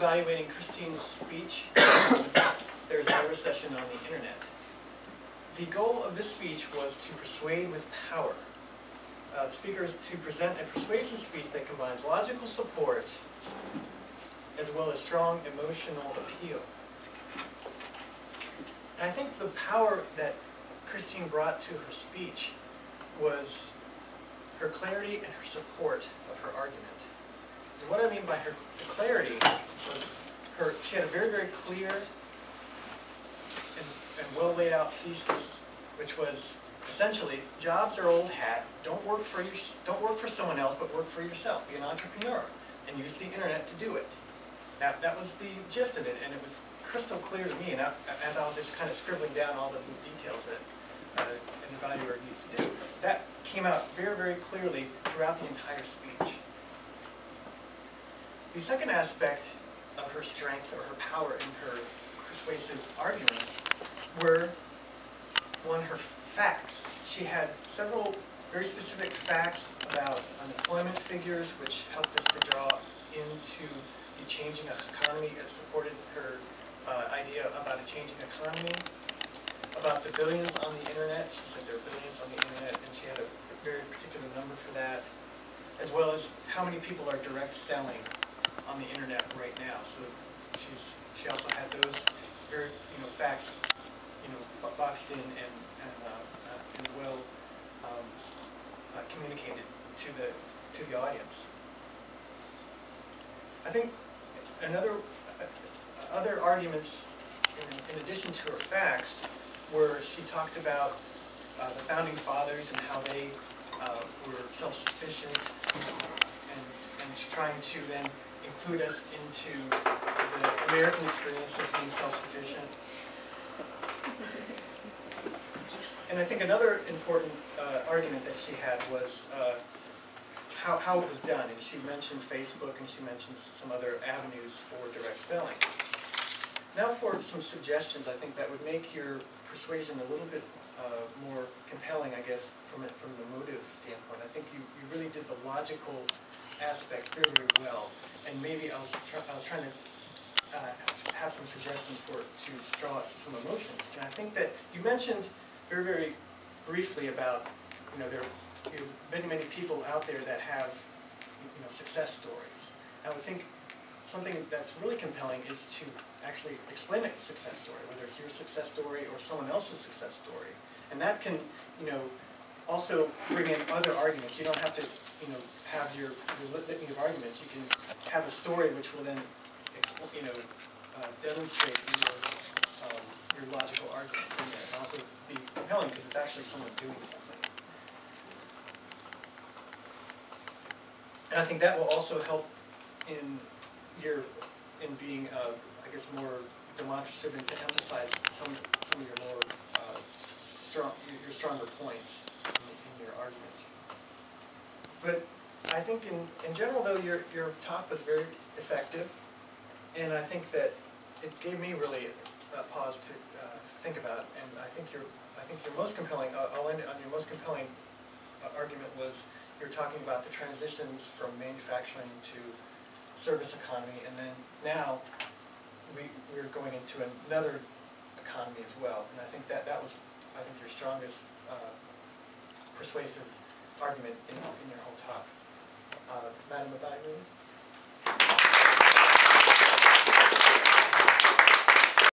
evaluating Christine's speech. There's no recession on the internet. The goal of this speech was to persuade with power. The speaker is to present a persuasive speech that combines logical support as well as strong emotional appeal. And I think the power that Christine brought to her speech was her clarity and her support of her argument. And what I mean by her clarity was she had a very, very clear and well laid out thesis, which was essentially, jobs are old hat. Don't work for someone else, but work for yourself. Be an entrepreneur and use the internet to do it. That was the gist of it, and it was crystal clear to me. And as I was just kind of scribbling down all the details that an evaluator needs to do, that came out very, very clearly throughout the entire speech. The second aspect of her strength or her power in her persuasive arguments were, one, her facts. She had several very specific facts about unemployment figures, which helped us to draw into the changing economy. It supported her idea about a changing economy, about the billions on the internet. She said there are billions on the internet, and she had a very particular number for that, as well as how many people are direct selling on the internet right now. So she also had those very facts boxed in and well communicated to the audience. I think other arguments in addition to her facts were she talked about the founding fathers and how they were self-sufficient, and trying to then include us into the American experience of being self-sufficient. And I think another important argument that she had was how it was done. And she mentioned Facebook, and she mentioned some other avenues for direct selling. Now for some suggestions, I think that would make your persuasion a little bit more compelling, I guess, from the motive standpoint. I think you really did the logical aspect very, very well. And maybe I was trying to have some suggestions to draw out some emotions. And I think that you mentioned very, very briefly about, there are many people out there that have, success stories. I would think something that's really compelling is to actually explain a success story, whether it's your success story or someone else's success story. And that can, also bring in other arguments. You don't have to, have your litany of arguments. You can have a story which will then, demonstrate your logical arguments in there, and also be compelling because it's actually someone doing something. And I think that will also help in being, I guess, more demonstrative and to emphasize some of your more your stronger points in your argument. But I think in general, though, your talk was very effective, and I think that it gave me really a pause to think about. And I think your most compelling, I'll end it on your most compelling argument was you're talking about the transitions from manufacturing to service economy, and then now we're going into another economy as well. And I think that was, your strongest persuasive argument in your whole talk. Madam Evaluator?